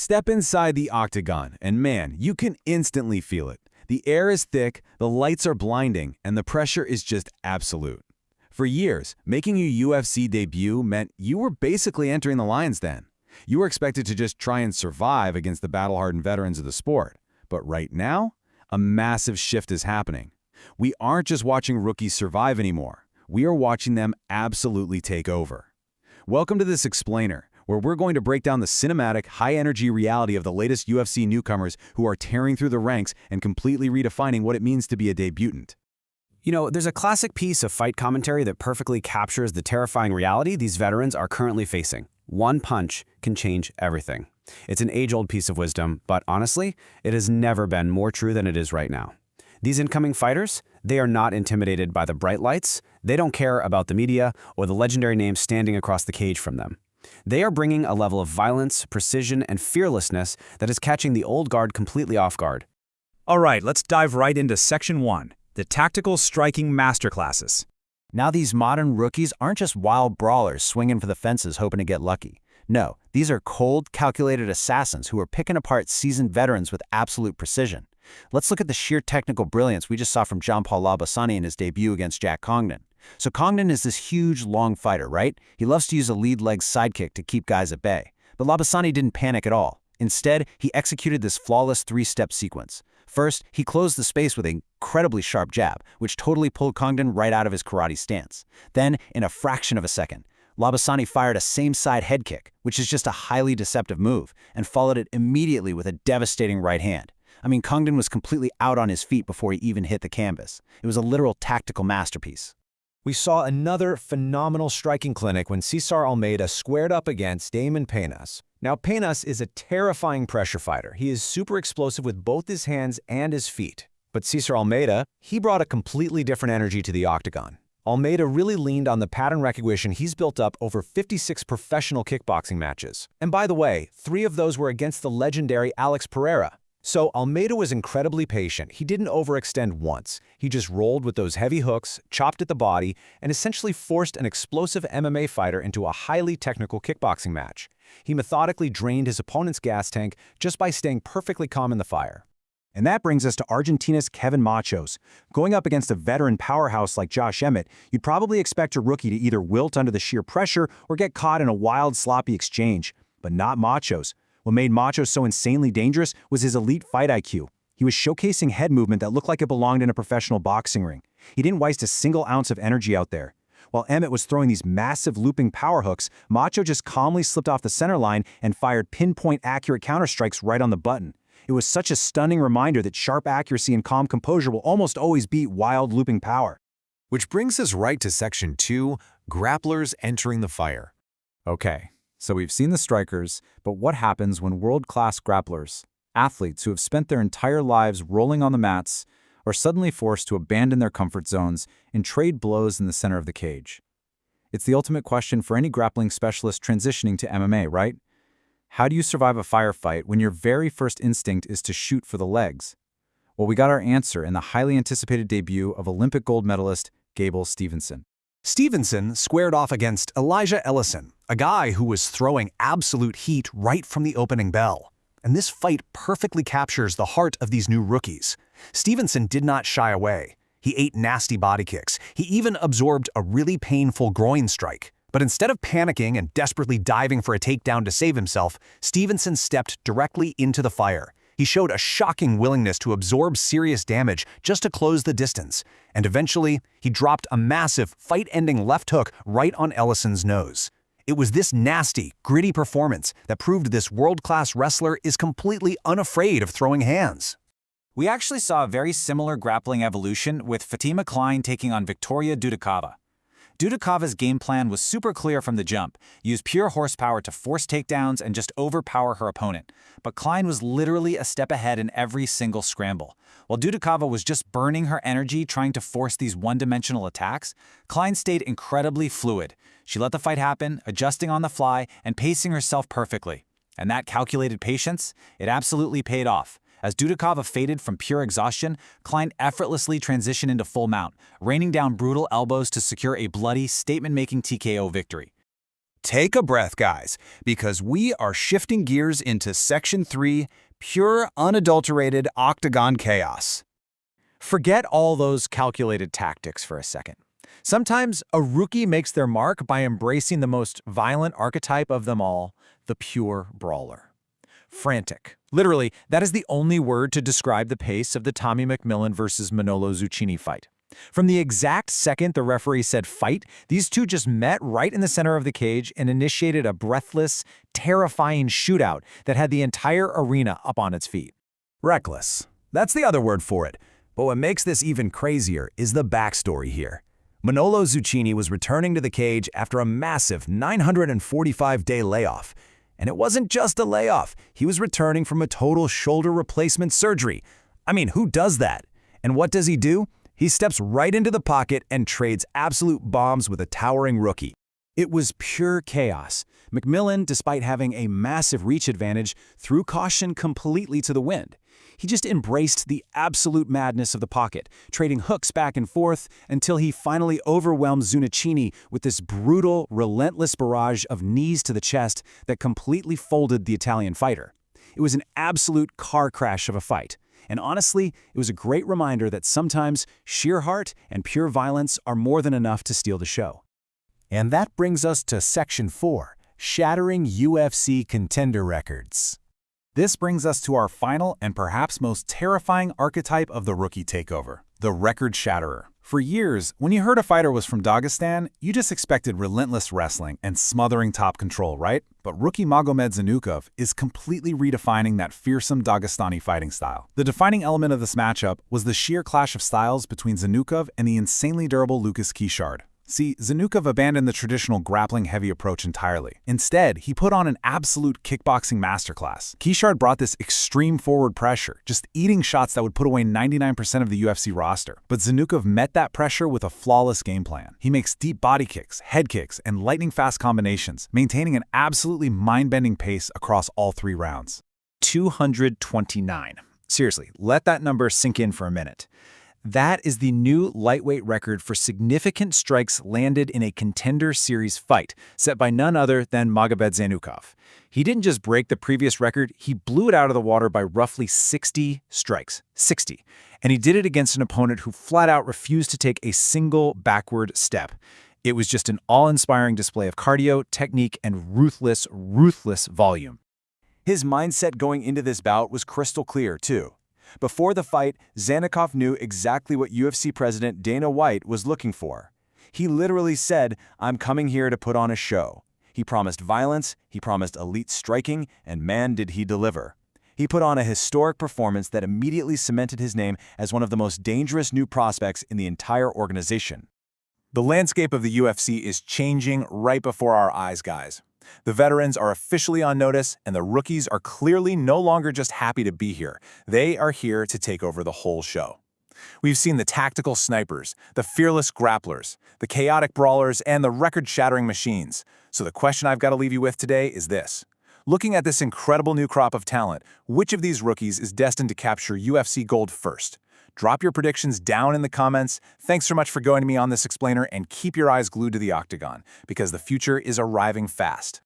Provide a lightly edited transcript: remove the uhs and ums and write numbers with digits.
Step inside the Octagon, and man, you can instantly feel it. The air is thick, the lights are blinding, and the pressure is just absolute. For years, making your UFC debut meant you were basically entering the lion's den. You were expected to just try and survive against the battle-hardened veterans of the sport. But right now, a massive shift is happening. We aren't just watching rookies survive anymore. We are watching them absolutely take over. Welcome to this explainer, where we're going to break down the cinematic, high-energy reality of the latest UFC newcomers who are tearing through the ranks and completely redefining what it means to be a debutant. You know, there's a classic piece of fight commentary that perfectly captures the terrifying reality these veterans are currently facing. One punch can change everything. It's an age-old piece of wisdom, but honestly, it has never been more true than it is right now. These incoming fighters, they are not intimidated by the bright lights, they don't care about the media or the legendary names standing across the cage from them. They are bringing a level of violence, precision, and fearlessness that is catching the old guard completely off guard. All right, let's dive right into Section 1, the Tactical Striking Masterclasses. Now these modern rookies aren't just wild brawlers swinging for the fences hoping to get lucky. No, these are cold, calculated assassins who are picking apart seasoned veterans with absolute precision. Let's look at the sheer technical brilliance we just saw from Jean-Paul Labasani in his debut against Jack Congdon. So Congdon is this huge, long fighter, right? He loves to use a lead leg sidekick to keep guys at bay. But Labasani didn't panic at all. Instead, he executed this flawless three-step sequence. First, he closed the space with an incredibly sharp jab, which totally pulled Congdon right out of his karate stance. Then, in a fraction of a second, Labasani fired a same-side head kick, which is just a highly deceptive move, and followed it immediately with a devastating right hand. I mean, Congdon was completely out on his feet before he even hit the canvas. It was a literal tactical masterpiece. We saw another phenomenal striking clinic when Cesar Almeida squared up against Damon Penas. Now, Penas is a terrifying pressure fighter. He is super explosive with both his hands and his feet. But Cesar Almeida, he brought a completely different energy to the octagon. Almeida really leaned on the pattern recognition he's built up over 56 professional kickboxing matches. And by the way, 3 of those were against the legendary Alex Pereira. So Almeida was incredibly patient. He didn't overextend once. He just rolled with those heavy hooks, chopped at the body, and essentially forced an explosive MMA fighter into a highly technical kickboxing match. He methodically drained his opponent's gas tank just by staying perfectly calm in the fire. And that brings us to Argentina's Kevin Machos. Going up against a veteran powerhouse like Josh Emmett, you'd probably expect a rookie to either wilt under the sheer pressure or get caught in a wild, sloppy exchange. But not Machos. What made Machos so insanely dangerous was his elite fight IQ. He was showcasing head movement that looked like it belonged in a professional boxing ring. He didn't waste a single ounce of energy out there. While Emmett was throwing these massive looping power hooks, Macho just calmly slipped off the center line and fired pinpoint accurate counterstrikes right on the button. It was such a stunning reminder that sharp accuracy and calm composure will almost always beat wild looping power. Which brings us right to Section 2, grapplers entering the fire. Okay. So we've seen the strikers, but what happens when world-class grapplers, athletes who have spent their entire lives rolling on the mats, are suddenly forced to abandon their comfort zones and trade blows in the center of the cage? It's the ultimate question for any grappling specialist transitioning to MMA, right? How do you survive a firefight when your very first instinct is to shoot for the legs? Well, we got our answer in the highly anticipated debut of Olympic gold medalist Gable Stevenson. Stevenson squared off against Elijah Ellison, a guy who was throwing absolute heat right from the opening bell. And this fight perfectly captures the heart of these new rookies. Stevenson did not shy away. He ate nasty body kicks. He even absorbed a really painful groin strike. But instead of panicking and desperately diving for a takedown to save himself, Stevenson stepped directly into the fire. He showed a shocking willingness to absorb serious damage just to close the distance. And eventually, he dropped a massive, fight-ending left hook right on Ellison's nose. It was this nasty, gritty performance that proved this world-class wrestler is completely unafraid of throwing hands. We actually saw a very similar grappling evolution with Fatima Klein taking on Victoria Dudikova. Dudikova's game plan was super clear from the jump: use pure horsepower to force takedowns and just overpower her opponent. But Klein was literally a step ahead in every single scramble. While Dudikova was just burning her energy trying to force these one-dimensional attacks, Klein stayed incredibly fluid. She let the fight happen, adjusting on the fly and pacing herself perfectly. And that calculated patience, it absolutely paid off. As Dudikova faded from pure exhaustion, Klein effortlessly transitioned into full mount, raining down brutal elbows to secure a bloody, statement-making TKO victory. Take a breath, guys, because we are shifting gears into Section 3, pure, unadulterated Octagon chaos. Forget all those calculated tactics for a second. Sometimes a rookie makes their mark by embracing the most violent archetype of them all, the pure brawler. Frantic. Literally, that is the only word to describe the pace of the Tommy McMillan versus Manolo Zucchini fight. From the exact second the referee said fight, these two just met right in the center of the cage and initiated a breathless, terrifying shootout that had the entire arena up on its feet. Reckless. That's the other word for it. But what makes this even crazier is the backstory here. Manolo Zucchini was returning to the cage after a massive 945-day layoff. And it wasn't just a layoff. He was returning from a total shoulder replacement surgery. I mean, who does that? And what does he do? He steps right into the pocket and trades absolute bombs with a towering rookie. It was pure chaos. McMillan, despite having a massive reach advantage, threw caution completely to the wind. He just embraced the absolute madness of the pocket, trading hooks back and forth until he finally overwhelmed Zucchini with this brutal, relentless barrage of knees to the chest that completely folded the Italian fighter. It was an absolute car crash of a fight. And honestly, it was a great reminder that sometimes sheer heart and pure violence are more than enough to steal the show. And that brings us to Section 4, shattering UFC contender records. This brings us to our final and perhaps most terrifying archetype of the rookie takeover, the record shatterer. For years, when you heard a fighter was from Dagestan, you just expected relentless wrestling and smothering top control, right? But rookie Magomed Zanukov is completely redefining that fearsome Dagestani fighting style. The defining element of this matchup was the sheer clash of styles between Zanukov and the insanely durable Lucas Kishard. See, Zanukov abandoned the traditional grappling-heavy approach entirely. Instead, he put on an absolute kickboxing masterclass. Kishard brought this extreme forward pressure, just eating shots that would put away 99% of the UFC roster. But Zanukov met that pressure with a flawless game plan. He makes deep body kicks, head kicks, and lightning-fast combinations, maintaining an absolutely mind-bending pace across all 3 rounds. 229. Seriously, let that number sink in for a minute. That is the new lightweight record for significant strikes landed in a contender series fight, set by none other than Magomed Zanukov. He didn't just break the previous record, he blew it out of the water by roughly 60 strikes. 60. And he did it against an opponent who flat out refused to take a single backward step. It was just an awe-inspiring display of cardio, technique, and ruthless, ruthless volume. His mindset going into this bout was crystal clear, too. Before the fight, Zanukov knew exactly what UFC president Dana White was looking for. He literally said, "I'm coming here to put on a show." He promised violence, he promised elite striking, and man did he deliver. He put on a historic performance that immediately cemented his name as one of the most dangerous new prospects in the entire organization. The landscape of the UFC is changing right before our eyes, guys. The veterans are officially on notice, and the rookies are clearly no longer just happy to be here. They are here to take over the whole show. We've seen the tactical snipers, the fearless grapplers, the chaotic brawlers, and the record-shattering machines. So the question I've got to leave you with today is this. Looking at this incredible new crop of talent, which of these rookies is destined to capture UFC gold first? Drop your predictions down in the comments. Thanks so much for joining me on this explainer, and keep your eyes glued to the Octagon, because the future is arriving fast.